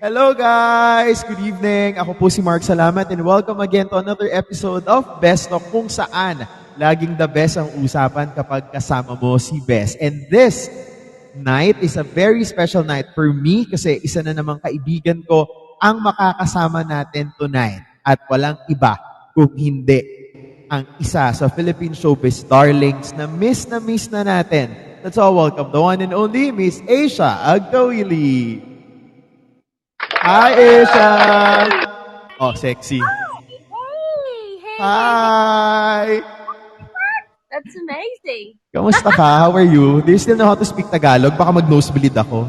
Hello guys! Good evening! Ako po si Mark Salamat and welcome again to another episode of Best Talk kung saan laging the best ang usapan kapag kasama mo si Best. And this night is a very special night for me kasi isa na namang kaibigan ko ang makakasama natin tonight. At walang iba kung hindi ang isa sa Philippine showbiz darlings na miss na natin. Let's all welcome the one and only Miss Asia Agcaoili. Hi, Asia! Oh, sexy. Hey, Hi! that's amazing. Kamusta ka? How are you? Do you still know how to speak Tagalog? Baka mag-nosebleed ako.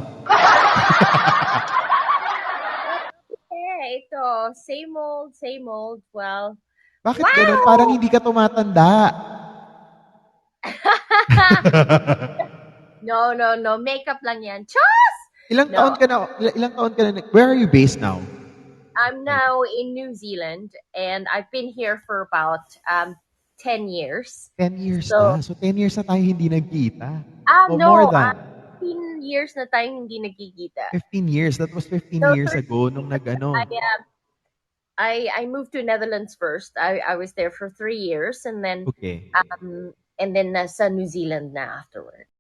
Hey, ito, same old. Well, Bakit wow! ganun? Parang hindi ka tumatanda. No, makeup lang yan. Chos! Ilang No. taon ka na? Where are you based now? I'm now in New Zealand, and I've been here for about 10 years. 10 years So, na. So 10 years na tayo hindi nagkita. O no, more than 15 years na tayong hindi nagkikita. 15 years. That was 15 So, years ago nung nag-ano. I moved to Netherlands first. I was there for 3 years, and then Okay. nasa New Zealand na afterward.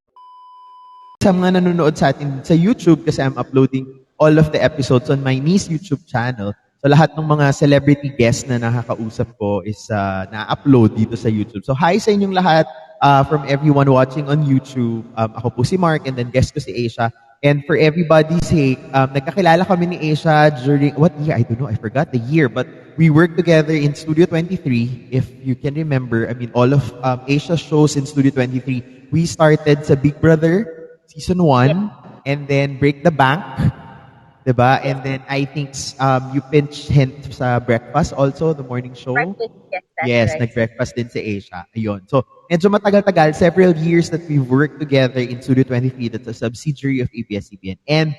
Sa mga nanonood sa atin sa YouTube kasi I'm uploading all of the episodes on my niece YouTube channel. So lahat ng mga celebrity guests na nakakausap ko is na-upload dito sa YouTube. So hi sa inyong lahat from everyone watching on YouTube. Ako po si Mark and then guest ko si Asia. And for everybody's sake, nagkakilala kami ni Asia during, what year? I don't know, I forgot the year. But we worked together in Studio 23. If you can remember, I mean, all of Asia's shows in Studio 23. We started sa Big Brother Season 1, and then Break the Bank, diba? And then I think you pinched hint sa Breakfast also, the morning show. Breakfast, yes, that's Yes, right. nag-breakfast din si Asia. Ayun. So, medyo matagal-tagal, several years that we've worked together in Studio 23, that's a subsidiary of ABS-CBN. And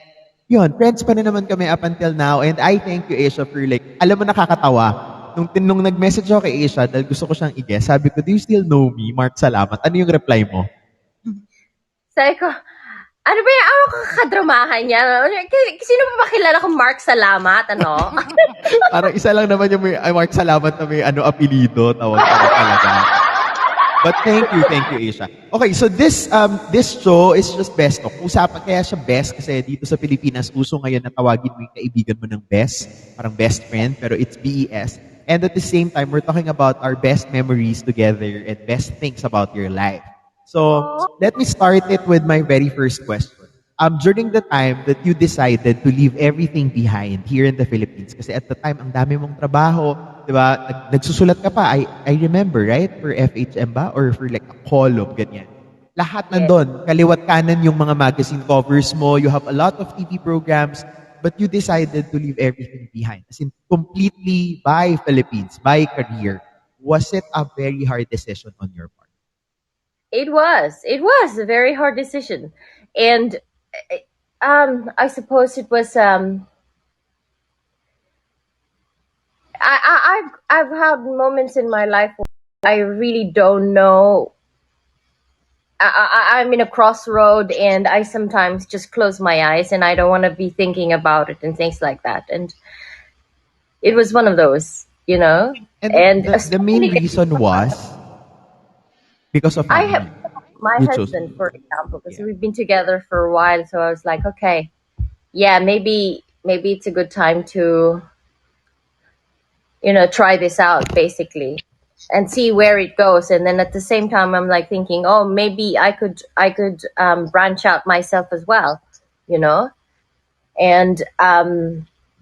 yun, friends pa rin naman kami up until now. And I thank you, Asia, for like, alam mo nakakatawa. Nung nag-message ako kay Asia, dahil gusto ko siyang i-guess, sabi ko, do you still know me? Mark, salamat. Ano yung reply mo? Sabi ko, ano ba yung kakadramahan niya? Sino pa ba kilala ko Mark Salamat, ano? Parang isa lang naman yung may, Mark, salamat na may apelido, tawag ka talaga. But thank you, Asia. Okay, so this show is just best talk. Usapan kaya siya best kasi dito sa Pilipinas, uso ngayon na tawagin mo yung kaibigan mo ng best, parang best friend, pero it's BES. And at the same time, we're talking about our best memories together and best things about your life. So, let me start it with my very first question. During the time that you decided to leave everything behind here in the Philippines, kasi at the time, ang dami mong trabaho, di ba? Nagsusulat ka pa, I remember, right? For FHM ba? Or for like a column, ganyan. Lahat nandun. Kaliwat kanan yung mga magazine covers mo. You have a lot of TV programs, but you decided to leave everything behind. As in, completely by Philippines, by career. Was it a very hard decision on your part? It was a very hard decision. And I suppose it was I've had moments in my life where I really don't know. I'm in a crossroad and I sometimes just close my eyes and I don't want to be thinking about it and things like that. And it was one of those, you know. And the main reason was because of I have my You chose husband, me. for example, because Yeah. we've been together for a while. So I was like, okay, yeah, maybe it's a good time to, try this out basically and see where it goes. And then at the same time, I'm like thinking, oh, maybe I could branch out myself as well, you know? And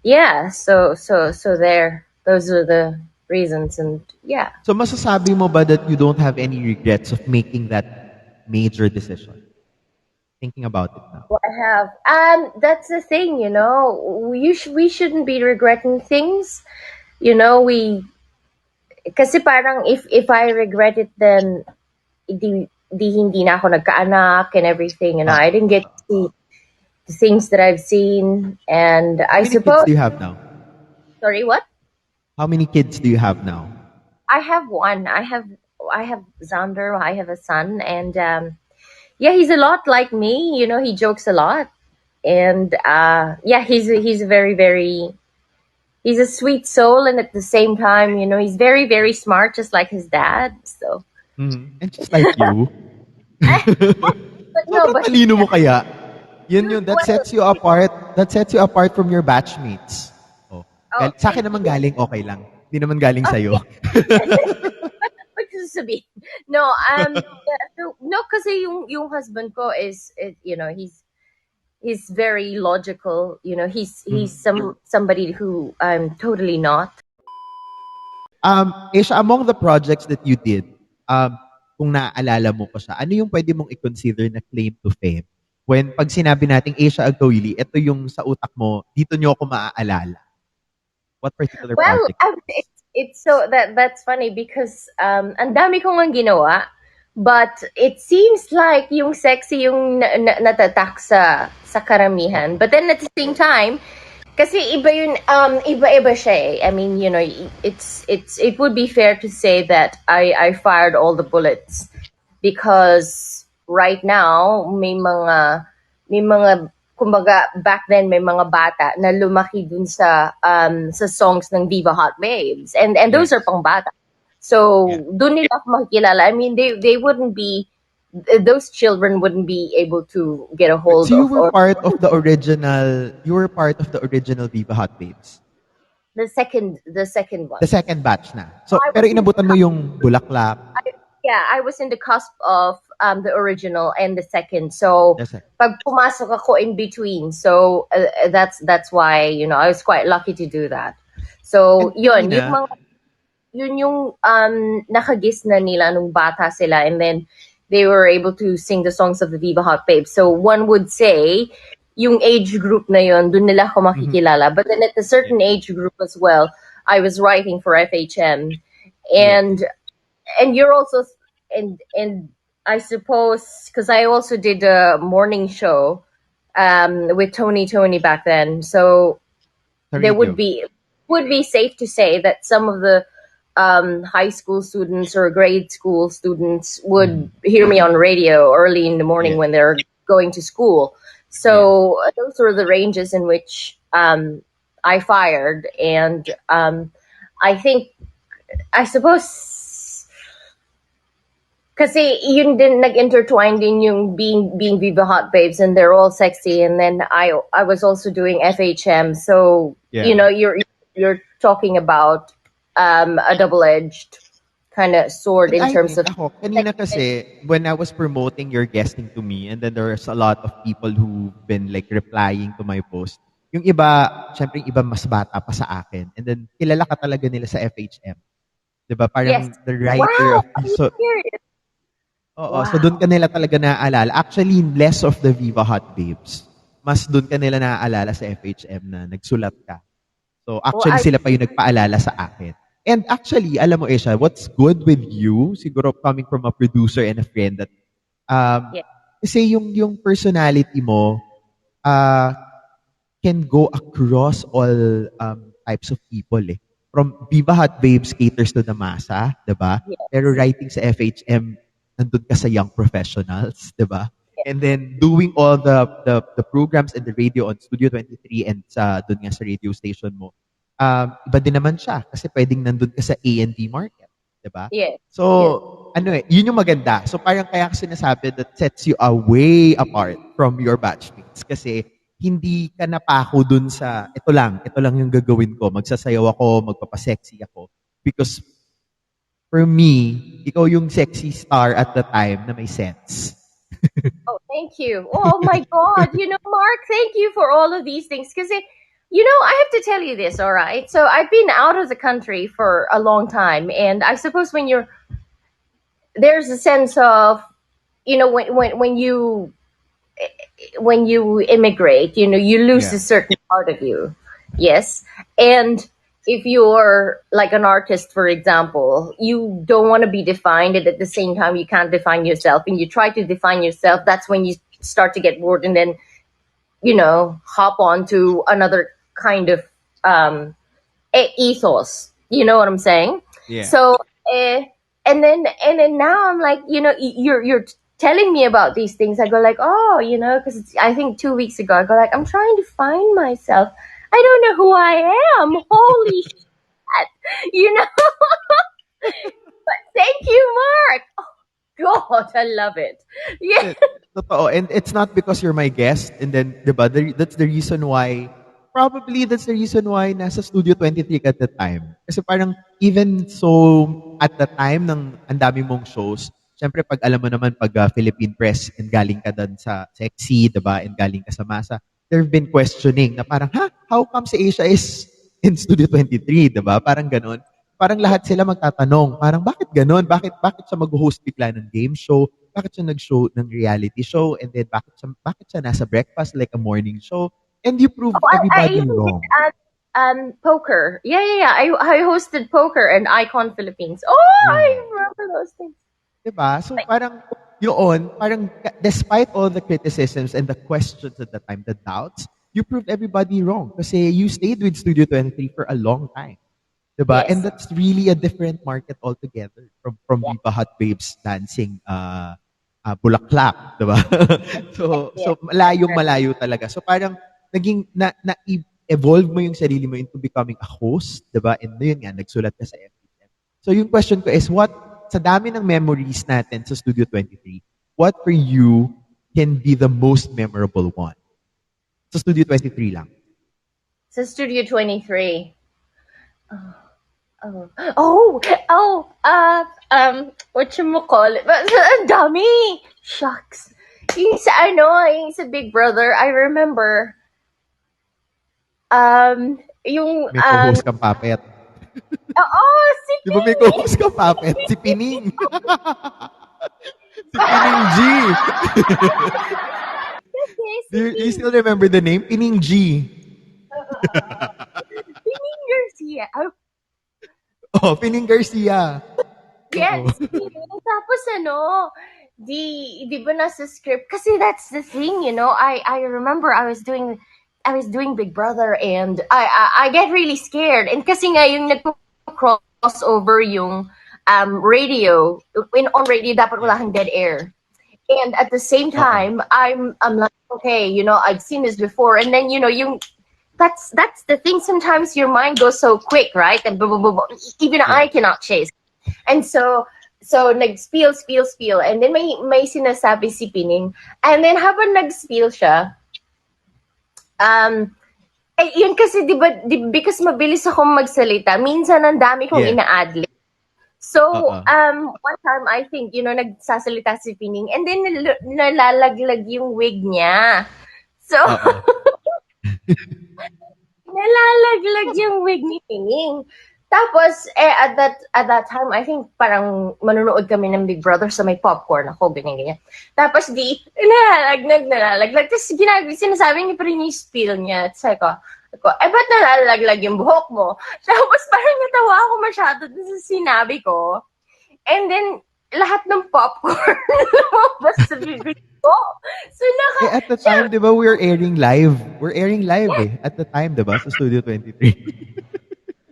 yeah, so there, those are the reasons. And yeah. So masasabi mo ba that you don't have any regrets of making that major decision? Thinking about it now. Well, I have. That's the thing, we shouldn't be regretting things. Kasi parang if I regret it, then di hindi na ako nagkaanak and everything. I didn't get to see the things that I've seen, and How I many kids suppose. do you have now? Sorry, what? How many kids do you have now? I have one. I have Xander. I have a son, and yeah, he's a lot like me. He jokes a lot. And yeah, he's a very very he's a sweet soul, and at the same time, he's very very smart, just like his dad. So, And just like you. but no, Sobrang but talino mo kaya. Yun, that well, sets you apart. That sets you apart from your batchmates. Oh. oh, Sa thank akin naman you. galing okay lang. Hindi naman galing sa'yo. Okay. What gusto sabihin? No, yeah, no, kasi yung husband ko is, he's very logical. He's somebody who I'm totally not. Asia, among the projects that you did, kung naaalala mo pa siya, ano yung pwede mong i-consider na claim to fame? When pag sinabi nating Asia Agcaoili, ito yung sa utak mo, dito nyo ako maaalala. What particular Well, project? it's so that's funny because ang dami kong ang ginawa, but it seems like yung sexy yung natatak sa karamihan. But then at the same time, kasi iba yun, iba-iba siya eh. I mean, it would be fair to say that I fired all the bullets because right now may mga kumbaga back then may mga bata na lumaki dun sa songs ng Viva Hot Babes, and those are Yes. pang bata. So Yeah. dun nila ako makikilala. I mean, they wouldn't be, those children wouldn't be able to get a hold So you of, were or part of the original Viva Hot Babes. the second one. The second batch na. So, I pero was in the inabutan mo yung Bulaklak. Yeah, I was in the cusp of the original and the second. So The second. pag pumasok ako in between. So that's why, I was quite lucky to do that. So And yun, yung kanina, mga yun yung nakagis na nila nung bata sila, and then they were able to sing the songs of the Viva Hot Babes. So one would say yung age group na yun, dun nila ako makikilala. But then at a yeah, certain age group as well, I was writing for FHM. yes. And you're also, and I suppose because I also did a morning show with Tony back then. So Sa there radio. would be safe to say that some of the high school students or grade school students would hear me on radio early in the morning Yeah. when they're going to school. So those were the ranges in which I fired, and I suppose kasi yun din nag-intertwine din yung being Viva Hot Babes, and they're all sexy, and then I was also doing FHM. So Yeah. you're talking about a double-edged kind of sword And in I terms think of ako, kanina kasi, when I was promoting your guesting to me, and then there's a lot of people who've been like replying to my post, yung iba, syempre yung iba mas bata pa sa akin. And then, kilala ka talaga nila sa FHM. Diba? yes. Parang the writer Wow, of are you so, serious? oo, so doon ka nila talaga naaalala. Actually, less of the Viva Hot Babes. Mas doon ka nila naaalala sa FHM na nagsulat ka. So Well, actually sila pa yung nagpaalala sa akin. And actually, alam mo Esha, what's good with you, siguro coming from a producer and a friend, that yeah, kasi yung personality mo uh, can go across all types of people eh. From Viva Hot Babes caters to the masa, 'di ba? yeah, Pero writing sa FHM, nandun ka sa young professionals, 'di ba? yeah, And then doing all the programs and the radio on Studio 23 and sa doon nga sa radio station mo. Iba din naman siya kasi pwedeng nandun ka sa A&B market, 'di ba? yeah, yeah. So, ano eh, yun yung maganda. So parang kaya ko sinasabi that sets you way apart from your batchmates kasi hindi ka napako dun sa ito lang yung gagawin ko. Magsasayaw ako, magpapasexy ako. Because for me, ikaw yung sexy star at the time na may sense. Oh, thank you. Oh my God. Mark, thank you for all of these things. Because, I have to tell you this, all right? So I've been out of the country for a long time. And I suppose there's a sense of, when you immigrate, you lose Yeah. a certain part of you. Yes. And if you're like an artist, for example, you don't want to be defined, and at the same time, you can't define yourself, and you try to define yourself. That's when you start to get bored, and then, hop on to another kind of ethos. You know what I'm saying? Yeah. So, and then now I'm like, you're telling me about these things, I go like, oh, because I think 2 weeks ago, I go like, I'm trying to find myself. I don't know who I am. Holy shit. You know, thank you, Mark. Oh, God, I love it. Yeah. Totoo. And it's not because you're my guest. And then, di ba, that's the reason why, probably that's the reason why nasa Studio 23 ka at the time. Kasi parang, even so, at the time ng ang dami mong shows, syempre pag alam mo naman pag Philippine press and galing ka doon sa Sexy, di ba, and galing ka sa Masa, there have been questioning na parang, ha? How come si Asia is in Studio 23, di ba? Parang ganon. Parang lahat sila magtatanong, parang bakit ganon? Bakit siya mag-host bigla ng game show? Bakit siya nag-show ng reality show? And then bakit siya nasa breakfast like a morning show? And you proved I everybody even did wrong. poker. Yeah. I hosted poker and Icon Philippines. Oh, I Yeah. remember those things. Diba? So parang yun, parang despite all the criticisms and the questions at the time, the doubts, you proved everybody wrong kasi you stayed with Studio 23 for a long time. Diba? And Yes. that's really a different market altogether from Yeah. Viva Hot Babes dancing bulaklak, diba? So Yes. malayong-malayo talaga. So parang naging evolve mo yung sarili mo into becoming a host, diba? And yun nga, nagsulat ka sa FHM. So yung question ko is, sa dami ng memories natin sa Studio 23, what for you can be the most memorable one? Sa Studio 23 lang. So Studio 23. Whatchamacallit? Ang dami! Shucks. Yung sa Big Brother, I remember, yung, May co-host kang puppet. si Di ba may Pining! co-host kang puppet? Si Pining. Si Pining G. Yes, You still remember the name? Pining G. Pining Garcia. Oh, Pining Garcia. Oo. Yes, tapos di ba nasa script? Kasi that's the thing, I remember I was doing Big Brother and I get really scared. And kasi nga yung nagpo-crossover yung radio, on radio dapat wala kang dead air. And at the same Oo. time, I'm like, okay, I've seen this before. And then, yung that's the thing. Sometimes your mind goes so quick, right? And blah, blah, blah, blah. Even I Yeah. cannot chase. And so nag-spiel, and then may sinasabi si Pining. And then habang nag-spiel siya, yun kasi because mabilis akong magsalita, minsan ang dami kong Yeah. ina-adlib. So, Oo. one time I think, nagsasalita si Pining and then nalalaglag yung wig niya. So, Oo. nalalaglag yung wig ni Pining. Tapos, at that time, I think parang manonood kami ng Big Brother sa may popcorn ako, ganyan. Tapos nalalaglag. Tapos sinasabi niya pa rin yung spiel niya. Tapos ako, ba't nalalaglag yung buhok mo? Tapos parang natawa ako masyado dun sa sinabi ko. And then, lahat ng popcorn lumabas sa bibig ko. So, At the time, di ba, we're airing live. We're airing live at the time, di ba, sa Studio 23.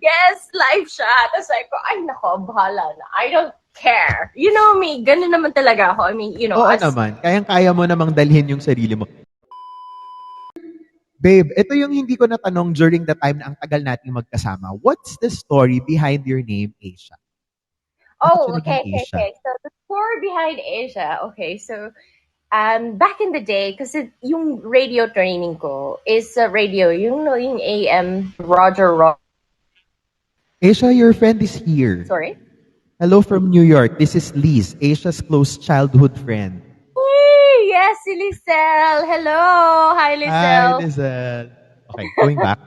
yes, live siya. Tapos ko, ay nako, bahala na. I don't care. You know me, ganun naman talaga ako. I mean, Oo naman. Kayang-kaya mo namang dalhin yung sarili mo. Babe, ito yung hindi ko natanong during the time na ang tagal nating magkasama. What's the story behind your name, Asia? Oh, Bakit siya okay. naging Asia? So the story behind Asia. Okay, so back in the day, kasi yung radio training ko is radio, yung AM Roger. Asia, your friend is here. Sorry? Hello from New York. This is Liz, Asia's close childhood friend. Yes, si Lizelle. Hello. Hi, Hi, Lizelle. Lizelle. Okay, going back.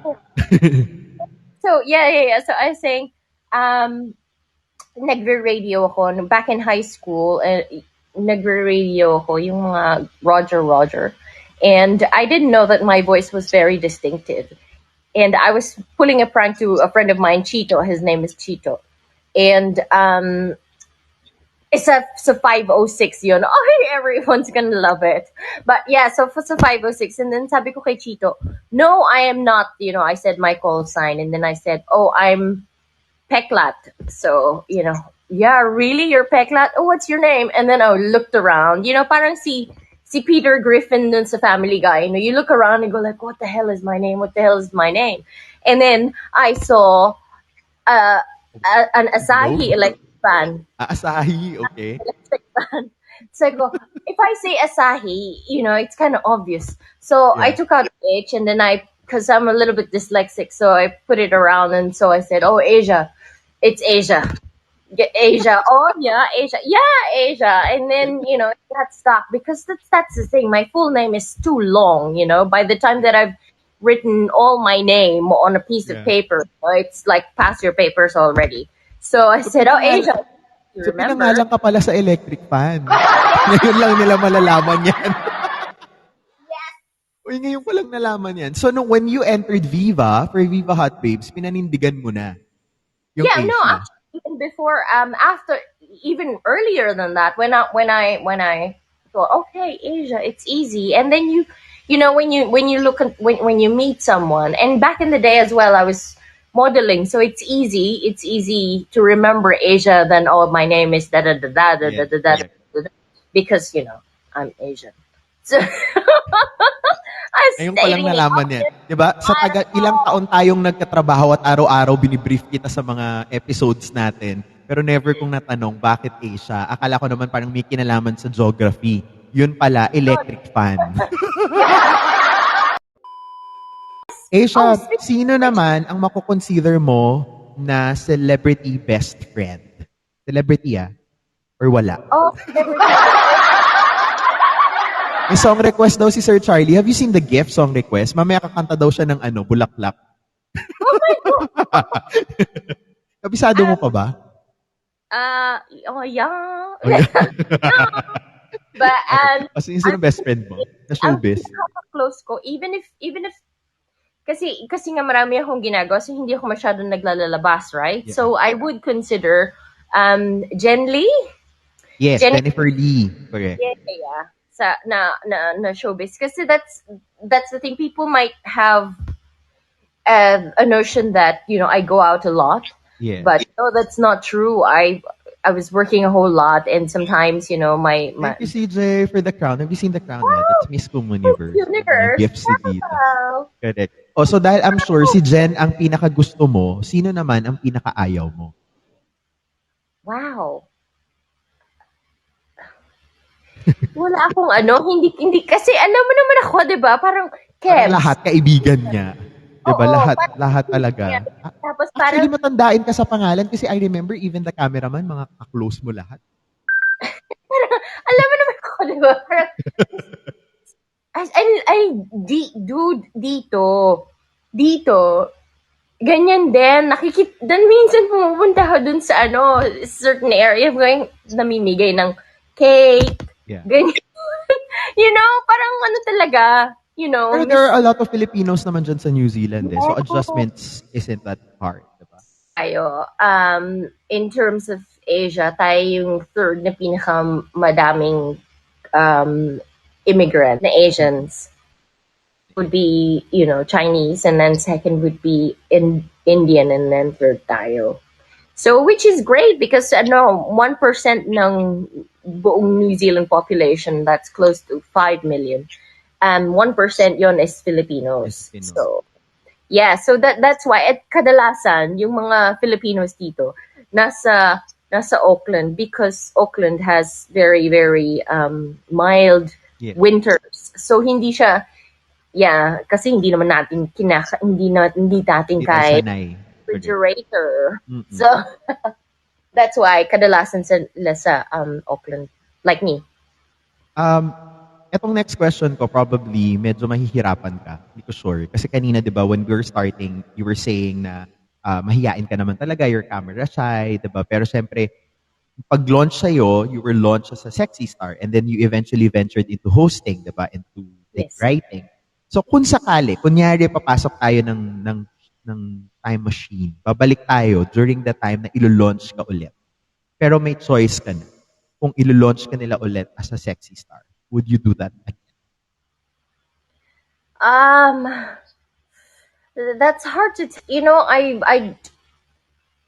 So, yeah. So, I was saying, nagre-radio ako. Back in high school, nagre-radio ako, yung mga Roger. And I didn't know that my voice was very distinctive. And I was pulling a prank to a friend of mine, Chito. His name is Chito. And it's a 506 yun. Oh, everyone's gonna love it. But yeah, so it's a 506. And then sabi ko kay Chito, no, I am not, I said my call sign. And then I said, oh, I'm Peklat. So, yeah, really, you're Peklat? Oh, what's your name? And then I looked around. Parang si Peter Griffin dun sa Family Guy. You look around and go like, what the hell is my name? What the hell is my name? And then I saw uh, an Asahi Globe? electric fan. Asahi, okay. Electric fan. So I go, if I say Asahi, it's kind of obvious. So I Yeah. took out H and then because I'm a little bit dyslexic, so I put it around and so I said, oh, Asia. It's Asia. Asia. Oh yeah, Asia. Yeah, Asia. And then it got stuck because that's the thing. My full name is too long. By the time that I've written all my name on a piece of Yeah. paper, it's like past your papers already. So I So, said, oh, Asia. You so remember? pinangalan ka pala sa electric fan. Ngayon lang nila malalaman yan. Uy, ngayon ko lang nalaman yan. So, when you entered Viva, for Viva Hot Babes, pinanindigan mo na yung Yeah, no, Asia. actually, even before, after, even earlier than that, when I thought, okay, Asia, it's easy, and then when you look at when you meet someone, and back in the day as well, I was modeling, so it's easy to remember Asia than oh, my name is da da da da da da Yes, da da, correct. da, because I'm Asian, so I'm Ngayon ko lang stating the nalaman yan. obvious. 'Di ba? I Ilang don't know. taon tayong nagkatrabaho at araw-araw binibrief kita sa mga episodes natin. Pero never kong natanong, bakit Asia? Akala ko naman parang may kinalaman sa geography. Yun pala, electric fan. Oh, Asia, speaking sino of which, naman ang makukonsider mo na celebrity best friend? Celebrity or wala? oh, celebrity. May song request daw si Sir Charlie. Have you seen the gift song request? Mamaya kakanta daw siya ng bulaklak. Oh my God. Kabisado mo pa ba? Oh yeah. Oh, yeah. But Okay. O, sino ang best friend mo? Na ang showbiz? pinaka-close ko, even if kasi nga marami akong ginagawa, so hindi ako masyadong naglalabas, right? Yeah. So I would consider Jen Lee. Yes, Jen Jennifer Lee. Correct. yeah, sa na showbiz kasi that's the thing, people might have a notion that I go out a lot, Yes. but no, that's not true. I was working a whole lot, and sometimes my Thank you, CJ, for the crown. Have you seen the crown yet? That's Miss Coom Universe. May universe. gifts si Dita. Wow. Correct. O, so dahil I'm sure si Jen ang pinakagusto mo, sino naman ang pinakaayaw mo? Wow. Wala akong hindi kasi alam mo naman ako, 'di ba? Parang Parang Kebs. lahat kaibigan niya. 'Di ba? Oo, Lahat parang talaga. yeah. Tapos Actually, parang matandaan ka sa pangalan kasi I remember even the cameraman, mga ka-close mo lahat. alam mo naman ako, 'di ba? Parang ay dude dito ganyan din. Dan minsan pumupunta ako dun sa certain area, going namimigay ng cake, Yeah. ganyan. Parang talaga, Pero there are a lot of Filipinos naman dyan sa New Zealand So adjustments isn't that hard, diba? tayo. In terms of Asia, tayo yung third na pinakamadaming immigrant na Asians. Would be, Chinese, and then second would be Indian, and then third tayo. So, which is great because 1% ng buong New Zealand population, that's close to 5 million. 1% yon is Filipinos. Yes, So, yeah, so that's why at kadalasan yung mga Filipinos dito nasa Auckland, because Auckland has very very mild Yes. winters. So hindi siya kasi hindi naman natin hindi natin Hindi tayo kaya sanay. Correct. refrigerator. Mm-mm. So that's why kadalasan sila sa Auckland, like me. Etong next question ko, probably medyo mahihirapan ka. Hindi ko sure. Kasi kanina, di ba, when we were starting, you were saying na mahiyain ka naman talaga, you're camera shy, di ba? Pero syempre, pag-launch sa'yo, you were launched as a sexy star, and then you eventually ventured into hosting, di ba? Into Yes. writing. So kung sakali, kunyari papasok tayo ng time machine, babalik tayo during the time na ilo-launch ka ulit. Pero may choice ka na. Kung ilo-launch ka nila ulit as a sexy star, would you do that again? That's hard to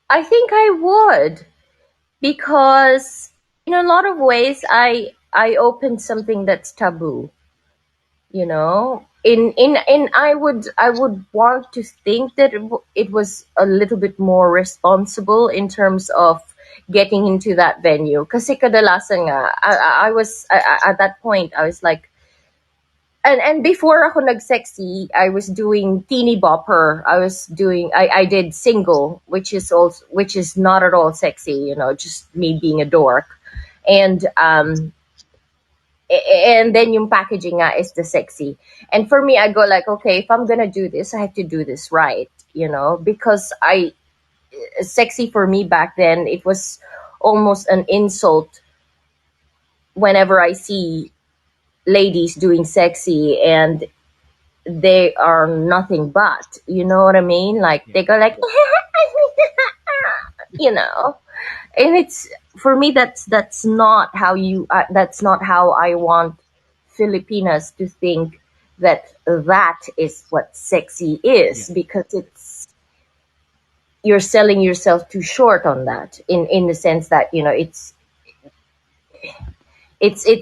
I think I would, because in a lot of ways I opened something that's taboo, you know. In I would want to think that it was a little bit more responsible in terms of getting into that venue, kasi kadalasan nga at that point I was like, and before ako nag-sexy, I was doing teeny bopper. I did single, which is not at all sexy, you know, just me being a dork. And and then yung packaging nga is the sexy. And for me, I go like, okay, if I'm gonna do this, I have to do this right, you know, because I sexy for me back then, it was almost an insult whenever I see ladies doing sexy and they are nothing but, you know what I mean? Like they go like, you know, and it's for me that's not how that's not how I want Filipinas to think that that is what sexy is, because it's you're selling yourself too short on that, in the sense that, you know, it's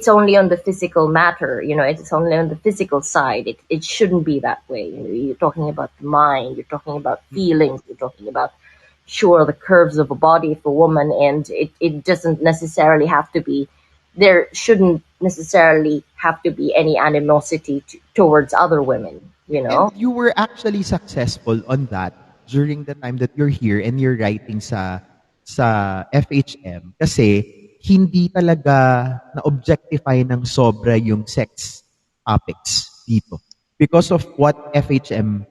only on the physical matter, you know, it's only on the physical side. It shouldn't be that way. You know, you're talking about the mind, you're talking about feelings, you're talking about, sure, the curves of a body of a woman, and it doesn't necessarily have to be, there shouldn't necessarily have to be any animosity towards other women, you And know. you were actually successful on that during the time that you're here and you're writing sa FHM, kasi hindi talaga na-objectify ng sobra yung sex topics dito. Because of what FHM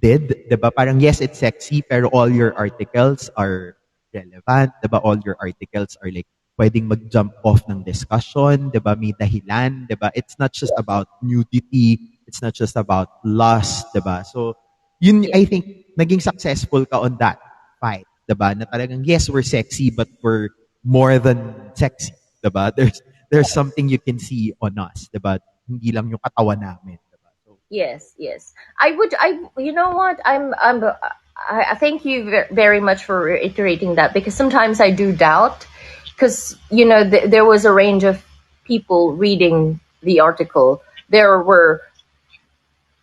did, 'di ba? Parang yes, it's sexy, pero all your articles are relevant, 'di ba? All your articles are like pwedeng mag-jump off ng discussion, 'di ba? May dahilan, 'di ba? It's not just about nudity, it's not just about lust, 'di ba? So, yun Yeah. I think naging successful ka on that fight, 'di ba? Na talagang yes, we're sexy but we're more than sexy, 'di ba? There's something you can see on us, 'di ba? Hindi lang yung katawan namin, 'di ba? So, Yes, yes. You know what? I thank you very much for reiterating that, because sometimes I do doubt, because, you know, there was a range of people reading the article. There were,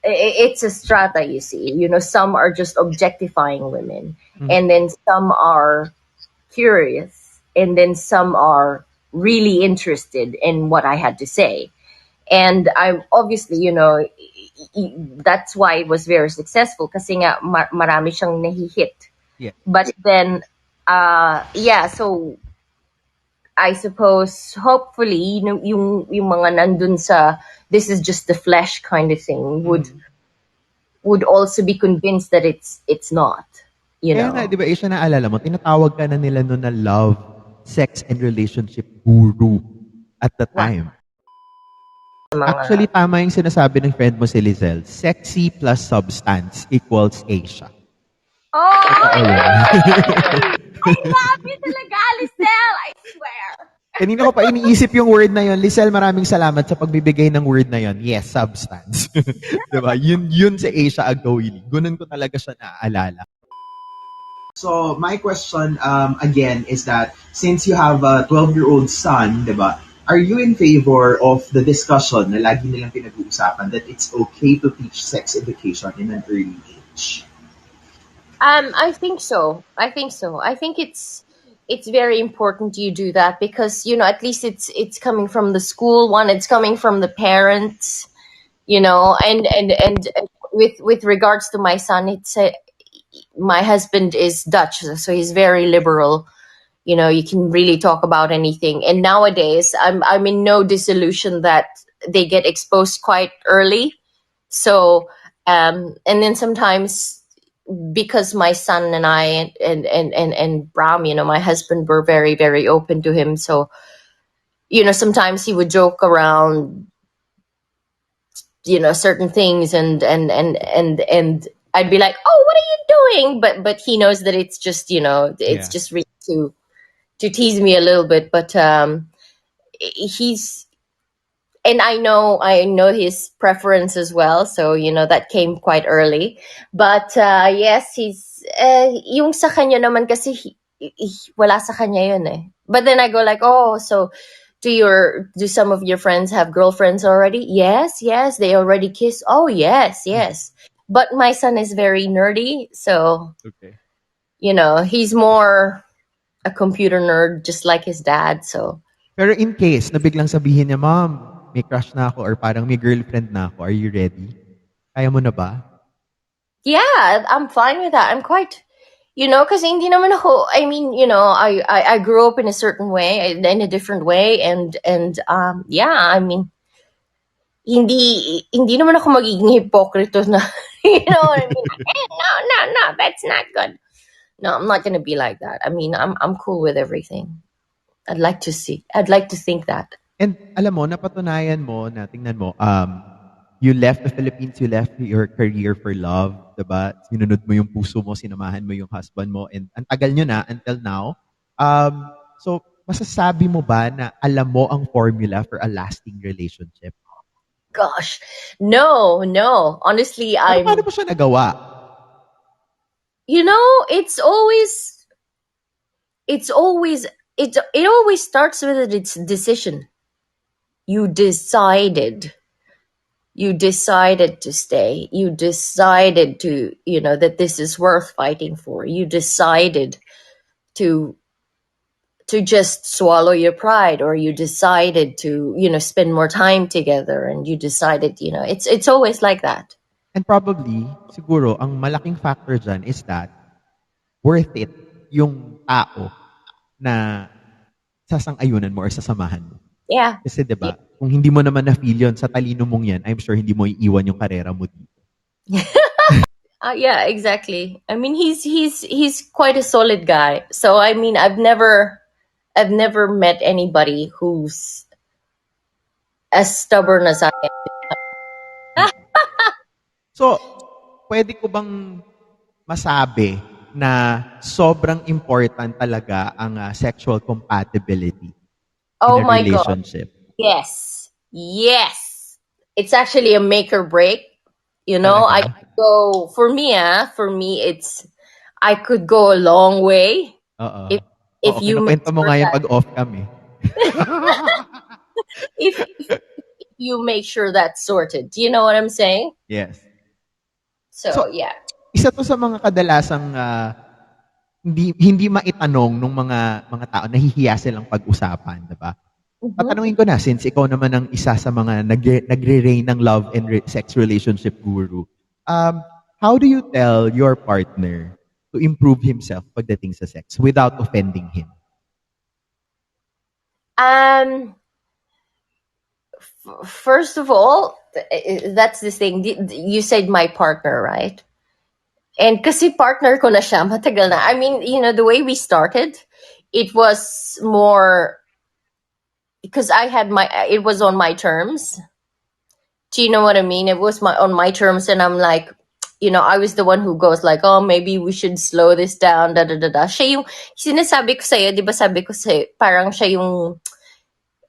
it's a strata, you see, you know, some are just objectifying women, and then some are curious, and then some are really interested in what I had to say. And I obviously, you know, that's why it was very successful, kasi nga marami siyang nahihit. yeah. But then yeah, so I suppose hopefully yung mga nandun sa this is just the flesh kind of thing would also be convinced that it's not, you Kaya nga, know. di ba, Isha, naalala mo, tinatawag ka na nila noon na love, sex, and relationship guru at the Wow. time. Actually, Mga tama yung sinasabi ng friend mo si Lizelle. Sexy plus substance equals Asia. Totoo Oh, yan. I love you talaga, Lisel, I swear. Kanina ko pa iniisip yung word na yon. Lizelle, maraming salamat sa pagbibigay ng word na yon. Yes, substance. Diba? Yun sa Asia Agcaoili. Ganun ko talaga siya naaalala. So, my question again is that since you have a 12-year-old son, diba, are you in favor of the discussion na lagi nilang pinag-uusapan that it's okay to teach sex education in an early age? I think so. I think it's very important you do that, because, you know, at least it's coming from the school one, it's coming from the parents, you know. And with regards to my son, my husband is Dutch, so he's very liberal. You know, you can really talk about anything. And nowadays, I'm in no disillusion that they get exposed quite early. So, and then sometimes, because my son and I and Bram, you know, my husband, were very very open to him. So, you know, sometimes he would joke around, you know, certain things, and I'd be like, "Oh, what are you doing?" But he knows that it's just, you know, it's Yeah. just really to tease me a little bit. But he's and I know his preference as well. So, you know, that came quite early. But yes, he's yung sa kanya naman kasi wala sa kanya yun eh. But then I go like, oh, so do some of your friends have girlfriends already? Yes, yes, they already kiss. Oh, yes, yes. But my son is very nerdy, so Okay. he's more a computer nerd, just like his dad. So Pero in case na biglang sabihin niya, Mom, may crush na ako or parang may girlfriend na ako, are you ready? Kaya mo na ba? yeah, I'm fine with that. I'm quite, because hindi naman ako. I mean, I grew up in a certain way, in a different way, and yeah, I mean, hindi naman ako magiging hipokrito na, you know what I mean? No, no, no, that's not good. No, I'm not gonna be like that. I mean, I'm cool with everything. I'd like to think that. And alam mo, napatunayan mo na, tingnan mo, you left the Philippines, you left your career for love, diba? Sinunod mo yung puso mo, sinamahan mo yung husband mo, and ang tagal nyo na until now. So, masasabi mo ba na alam mo ang formula for a lasting relationship? Gosh, no, no. Honestly, Pero paano mo siya nagawa? it's always it always starts with a decision. You decided. You decided to stay. You decided to, that this is worth fighting for. You decided to just swallow your pride, or you decided to, spend more time together, and you decided, it's always like that. And probably, siguro, ang malaking factor dyan is that worth it yung tao na sasang-ayunan mo or sasamahan mo. Yeah. Kasi 'di ba, kung hindi mo naman na-feel 'yon sa talino mong 'yan, I'm sure hindi mo iiwan yung karera mo dito. Yeah, exactly. I mean, he's quite a solid guy. So I mean, I've never met anybody who's as stubborn as I am. So, pwede ko bang masabi na sobrang important talaga ang sexual compatibility in Oh a my god. relationship? Yes. Yes. It's actually a make or break. I Talaga? could go for me it's I could go a long way Oo. if Oo, if you make kinukuwento mo sure nga yan that 'pag off cam, eh. if you make sure that's sorted. Do you know what I'm saying? Yes. So, So yeah. isa 'to sa mga kadalasang hindi maitanong nung mga tao, nahihiya silang pag-usapan, 'di ba? Mhm. Tatanungin ko na, since ikaw naman ang isa sa mga nagre-reign ng love and sex relationship guru, how do you tell your partner to improve himself pagdating sa sex without offending him? Um First of all, that's the thing. You said my partner, right? And kasi partner ko na siya, matagal na. I mean, the way we started, it was more because it was on my terms. Do you know what I mean? It was on my terms, and I'm like, I was the one who goes like, oh, maybe we should slow this down, da da da da. Siya yung sinasabi ko sa'yo, di ba sabi ko sa'yo, parang siya yung,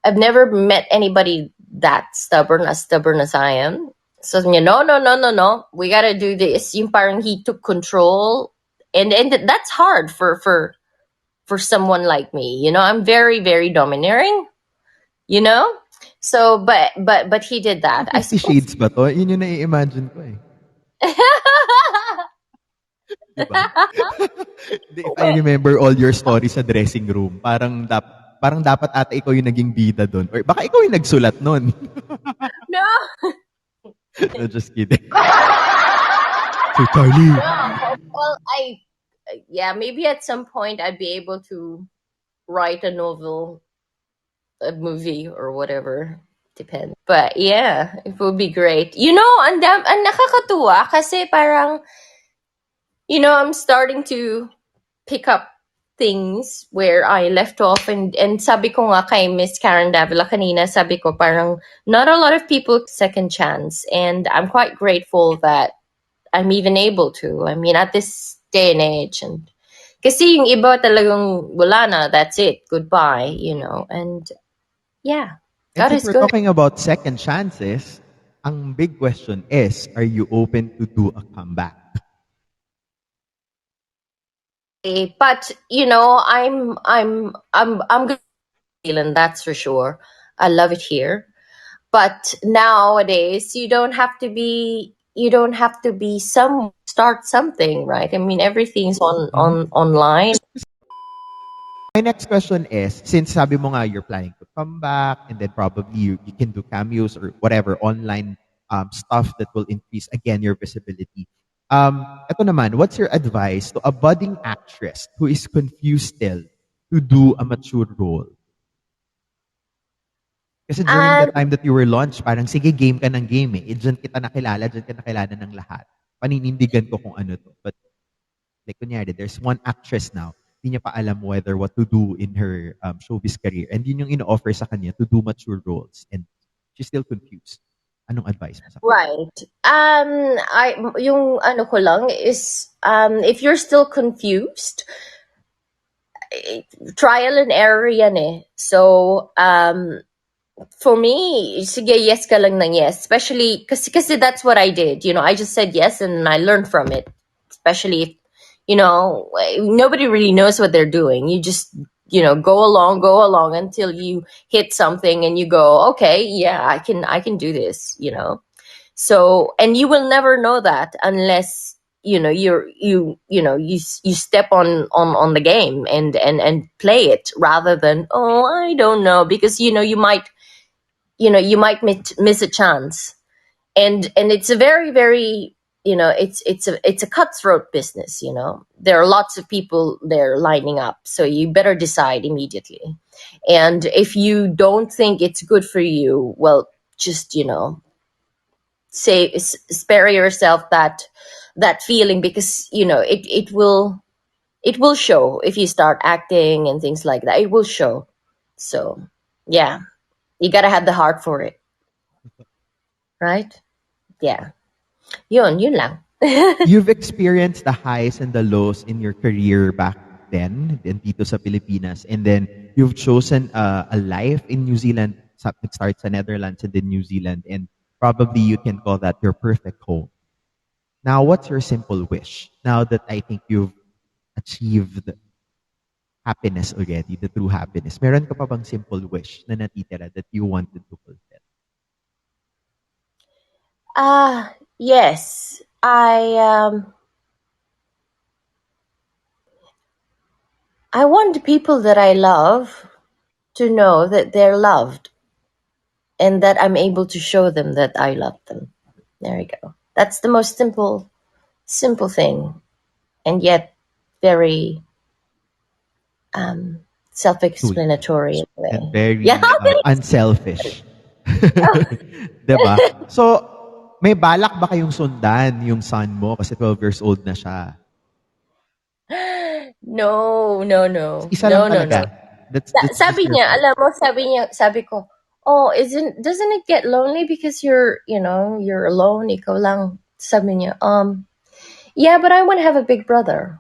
I've never met anybody that stubborn as I am. So, no, no, no, no, no. We gotta do this. Yung parang he took control, and that's hard for someone like me. I'm very very domineering. You know. So, but he did that. I 50 suppose. Shades ba to? Yun yung nai-imagine ko eh. Di ba? If I Well, remember all your stories sa dressing room, parang dapat ata ikaw yung naging bida doon. Or baka ikaw yung nagsulat nun. no, No, just kidding. So, Charlie. no. Well, yeah, maybe at some point I'd be able to write a novel, a movie, or whatever. Depends. But yeah, it would be great. Ang nakakatuwa kasi parang, I'm starting to pick up things where I left off, and sabi ko nga kay Miss Karen Davila kanina, sabi ko parang not a lot of people second chance, and I'm quite grateful that I'm even able to. I mean, at this day and age, and kasi yung iba talagang wala na, that's it, goodbye, and yeah, And God since is we're good. talking about second chances, ang big question is, are you open to do a comeback? But you know, I'm good in New Zealand, that's for sure. I love it here. But nowadays, you don't have to be some start something, right? I mean, everything's Mhm. on online. My next question is, since sabi mo nga you're planning to come back and then probably you can do cameos or whatever online stuff that will increase again your visibility. Ito naman, what's your advice to a budding actress who is confused still to do a mature role? Kasi during the And time that you were launched, parang sige game ka ng game eh. Diyan kita nakilala, diyan ka nakilala ng lahat. Paninindigan ko kung ano to. But like kunyari, there's one actress now, hindi niya pa alam whether what to do in her showbiz career. And yun yung ino-offer sa kanya to do mature roles. And she's still confused. Anong advice mo sa kanya? right. I yung ano ko lang is if you're still confused, trial and error yan eh. So for me, sige, yes ka lang ng yes. Especially, kasi that's what I did. You know, I just said yes and I learned from it. Especially if, you know, nobody really knows what they're doing. You just, you know, go along until you hit something and you go, okay, yeah, I can do this, you know. So, and you will never know that unless you know you step on the game and play it rather than, oh, I don't know, because you know you might miss a chance. And it's a very, you know, it's a cutthroat business. You know, there are lots of people there lining up, so you better decide immediately. And if you don't think it's good for you, well, just, you know, spare yourself that feeling, because you know it will show if you start acting and things like that. It will show. So yeah, you gotta have the heart for it, right? Yeah. Yun lang. You've experienced the highs and the lows in your career back then, dito sa Pilipinas. And then you've chosen a life in New Zealand. It starts in Netherlands and then New Zealand. And probably you can call that your perfect home. Now, what's your simple wish? Now that I think you've achieved happiness already, the true happiness, meron ka pa bang simple wish na natitira that you wanted to fulfill? Yes. I want the people that I love to know that they're loved and that I'm able to show them that I love them. There you go. That's the most simple thing, and yet very Sweet. self-explanatory in a And way. Yeah. very unselfish. 'Di ba? So, may balak ba kayong sundan yung son mo kasi 12 years old na siya? No, no, no. Isa lang No, no, no. talaga. That's just Sabi your niya, plan. alam mo, sabi ko, oh, doesn't it get lonely because you know, you're alone, ikaw lang. Sabi niya, yeah, but I want to have a big brother.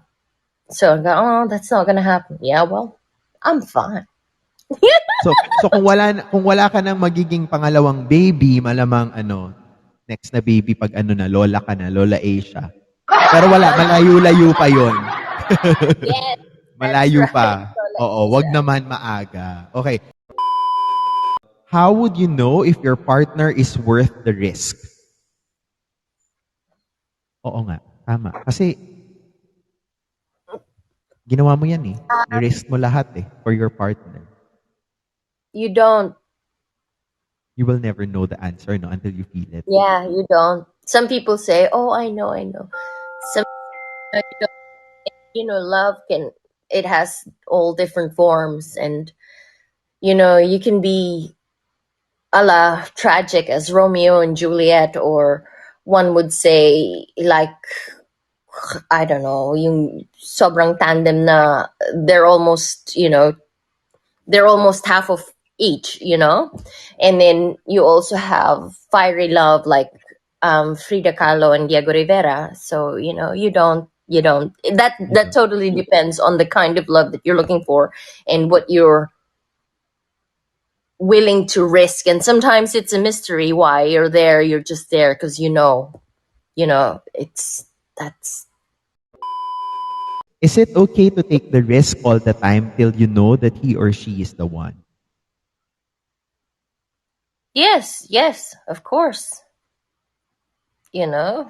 So I go, oh, that's not gonna happen. Yeah, well, I'm fine. So kung wala ka ng magiging pangalawang baby, malamang ano, next na baby pag ano na, lola ka na, Lola Asia. Pero wala, malayo-layo pa 'yon. Yes, that's Malayo right. pa. So like Oo, wag Asia. naman maaga. Okay. How would you know if your partner is worth the risk? Oo nga, tama. Kasi ginawa mo yan eh. Ni-risk mo lahat eh for your partner. You don't. You will never know the answer no until you feel it. Yeah, you don't. Some people say, oh, I know, I know. Some you don't. You know, love can, it has all different forms, and you know, you can be a la tragic as Romeo and Juliet, or one would say like, I don't know, yung sobrang tandem na they're almost, you know, they're almost half of each, you know. And then you also have fiery love like Frida Kahlo and Diego Rivera. So you know, you don't that Diba? totally depends on the kind of love that you're looking for and what you're willing to risk. And sometimes it's a mystery why you're there. You're just there because you know, it's that's Is it okay to take the risk all the time till you know that he or she is the one? Yes, yes, of course. You know,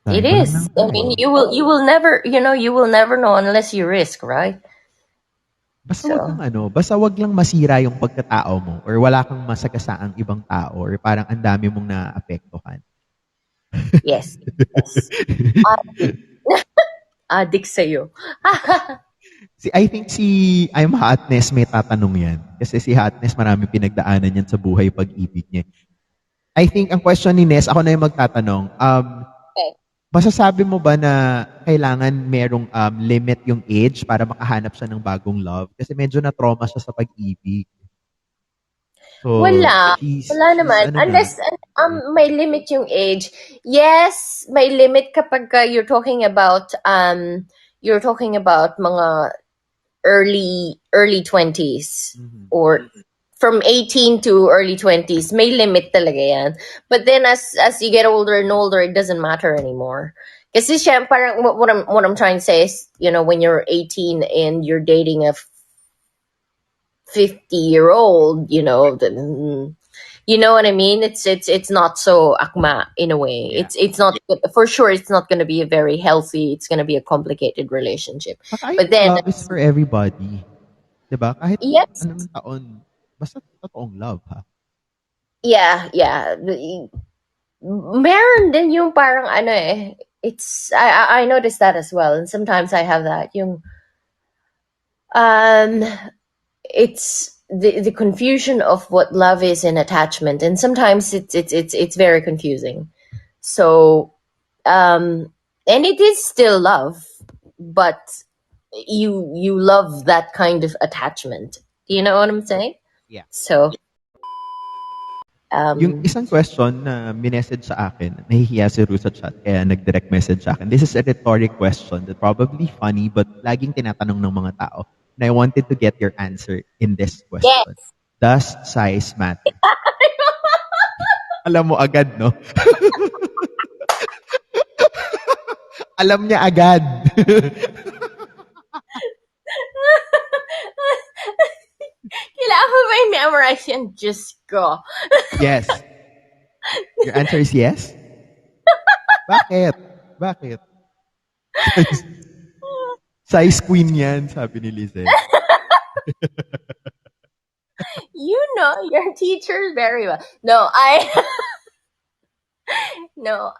it Sabi ko lang is. ng I mean, time. you will never, you will never know unless you risk, right? So, Basta wag lang masira yung pagkatao mo or wala kang masagasaang ibang tao or parang ang dami mong naapektuhan. yes. Yes. Addict. Addict sa'yo. I think si I'm Hotness may tatanong yan. Kasi si Hotness marami pinagdaanan yan sa buhay pag-ibig niya. I think ang question ni Ness, ako na yung magtatanong. Okay. Masasabi mo ba na kailangan merong limit yung age para makahanap siya ng bagong love? Kasi medyo na-trauma siya sa pag-ibig. So, Wala. Wala she's naman. ano na. Unless, may limit yung age. Yes, may limit kapag you're talking about mga early 20s Mhm. or from 18 to early 20s. May limit talaga yan. But then as you get older and older, it doesn't matter anymore. Kasi siya, parang what I'm trying to say is, when you're 18 and you're dating a 50-year-old, you know what I mean? It's not so akma in a way. Yeah. It's not for sure. It's not going to be a very healthy. It's going to be a complicated relationship. Saka I But think then, love is for everybody. 'Di ba? Kahit yes, anong taon, basta totoong love, ha? yeah. Meron din yung parang ano eh. It's I noticed that as well, and sometimes I have that yung um it's the confusion of what love is and attachment, and sometimes it's very confusing. So and it is still love, but you love that kind of attachment. Do you know what I'm saying? Yeah. So Yung um isang question na minessage sa akin, nahihiya si Ru sa chat, kaya nag-direct message sa akin. This is a rhetoric question that probably funny, but laging tinatanong ng mga tao. And I wanted to get your answer in this yeah. question. Does size matter? Alam mo agad, no? Alam niya agad. Kailangan mo ba i-memorize yan? Just go. Yes. Your answer is yes? Bakit? Bakit? Size queen yan, sabi ni Lizette. You know your teacher very well. No, no,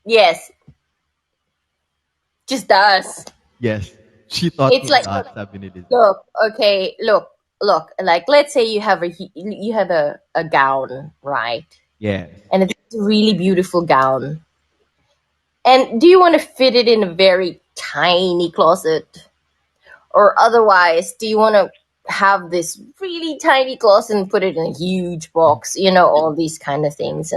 yes. Just does. Yes. She taught It's me a like, lot, sabi ni Lizette. look, okay, look. Like, let's say you have a gown, right? Yes. And it's a really beautiful gown. And do you want to fit it in a very tiny closet? Or otherwise, do you want to have this really tiny closet and put it in a huge box? All these kind of things.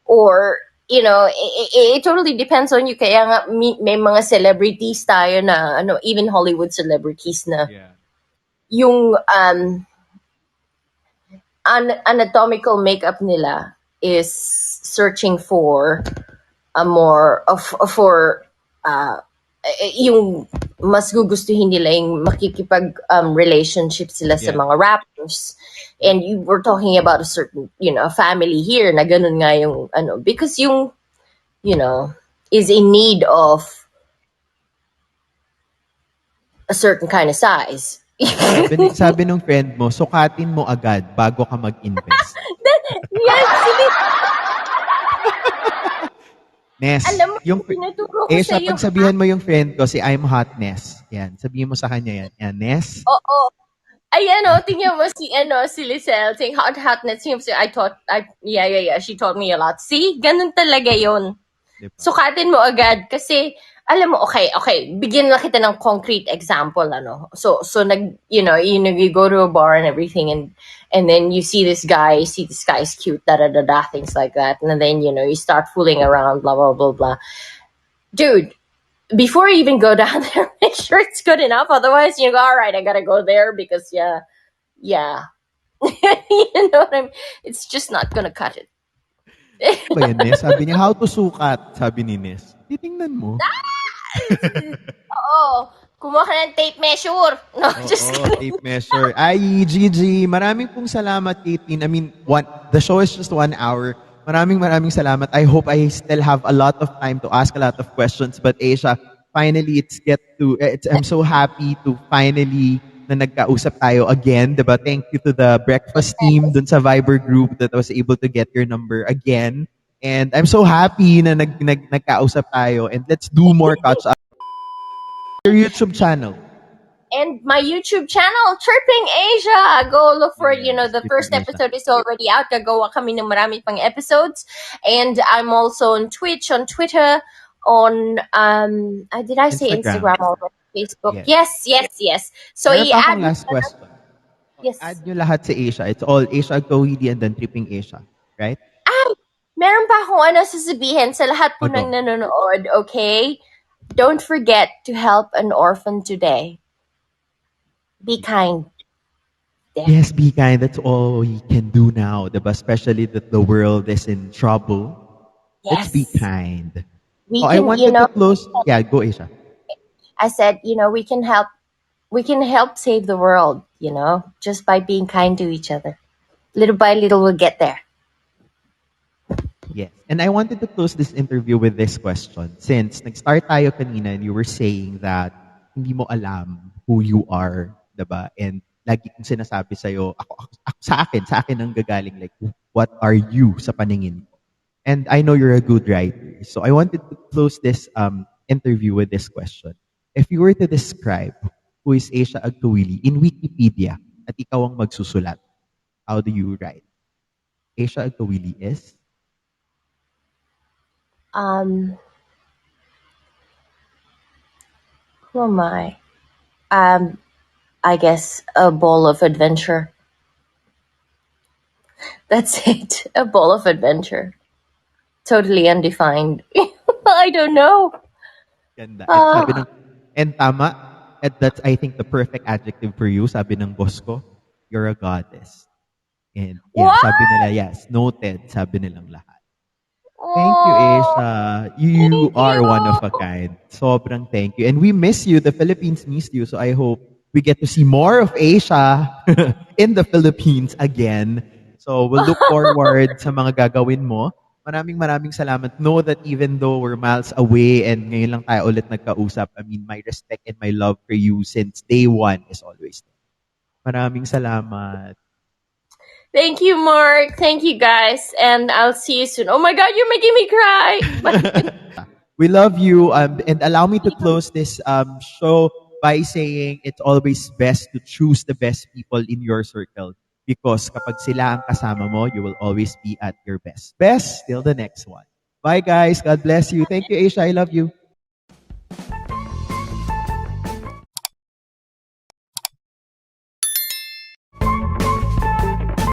Or, it totally depends on you. Kaya nga, may mga celebrities tayo na, even Hollywood celebrities na, Yeah. yung anatomical makeup nila is searching for a more for yung mas gugustuhin nila yung makikipag relationship sila sa Yeah. mga rappers, and you were talking about a certain family here na ganun nga yung because yung is in need of a certain kind of size. Sabi nung friend mo, sukatin mo agad bago ka mag-invest. Yes, sige. Ness, Alam mo, yung tinuturo ko Esha, sa yung pagsabihan mo yung friend ko, si I'm Hotness. Yan, sabihin mo sa kanya yan. Yan, Ness. oo. Ayan tingnan mo si Lizelle saying hotness. Yeah. She taught me a lot. See, ganun talaga yon. Diba? Sukatin mo agad kasi alam mo, okay, bigyan lang kita ng concrete example, So you go to a bar and everything, and then you see this guy is cute, things like that, and then you start fooling around, blah blah blah blah. Dude, before you even go down there, make sure it's good enough. Otherwise, you go, all right, I gotta go there because yeah. You know what I mean? It's just not gonna cut it. Ba yan, Ness? Sabi niya, how to sukat, sabi ni Ness. Titingnan mo. Oo. Kumuha ka ng tape measure. No, just Oo, kidding. tape measure. Ay, Gigi, maraming pong salamat, Caitlin. I mean, the show is just 1 hour. Maraming salamat. I hope I still have a lot of time to ask a lot of questions. But Asia, finally, I'm so happy to finally na nagkausap tayo again, diba? Thank you to the breakfast team dun sa Viber group that was able to get your number again. And I'm so happy na nagkausap tayo. And let's do more catch up. Your YouTube channel. And my YouTube channel, Chirping Asia. Go look for, Yes, the Tripping first Asia. episode is already out. Gagawa kami ng marami pang episodes. And I'm also on Twitch, on Twitter, on, did I say Instagram. Instagram or Facebook? Yes. Yes. So, Meron pa akong i-add, last question. yes. Add nyo lahat sa Asia. It's all Asia Agcaoili and then Tripping Asia. Right? Ay, meron pa akong sasabihin sa lahat po ng Ano? nanonood, okay? Don't forget to help an orphan today. Be kind. There. Yes, be kind. That's all we can do now. Diba? Especially that the world is in trouble. Let's be Yes. kind. We I can, wanted to close. Yeah, go Asia. I said, we can help save the world, just by being kind to each other. Little by little, we'll get there. Yes. And I wanted to close this interview with this question. Since nag-start tayo kanina and you were saying that hindi mo alam who you are, diba? And lagi kong sinasabi sa'yo, sa akin ang gagaling, like, what are you sa paningin ko? And I know you're a good writer. So I wanted to close this interview with this question. If you were to describe who is Asia Agcaoili in Wikipedia at ikaw ang magsusulat, how do you write? Asia Agcaoili is? Who am I? I guess a ball of adventure. That's it. A ball of adventure. Totally undefined. I don't know. Ganda. And sabi and tama, and that's I think the perfect adjective for you, sabi ng boss ko, you're a goddess. And yeah, What? sabi nila, yes, noted, sabi nilang lahat. Thank you, Oh, Asia. You thank are you. one of a kind. Sobrang thank you. And we miss you. The Philippines missed you. So I hope we get to see more of Asia in the Philippines again. So we'll look forward sa mga gagawin mo. Maraming salamat. Know that even though we're miles away and ngayon lang tayo ulit nagkausap, I mean, my respect and my love for you since day one is always there. Maraming salamat. Thank you, Mark. Thank you, guys. And I'll see you soon. Oh my God, you're making me cry. We love you. And allow me to close this show by saying it's always best to choose the best people in your circle. Because kapag sila ang kasama mo, you will always be at your best. Best till the next one. Bye guys. God bless you. Thank you, Aisha. I love you.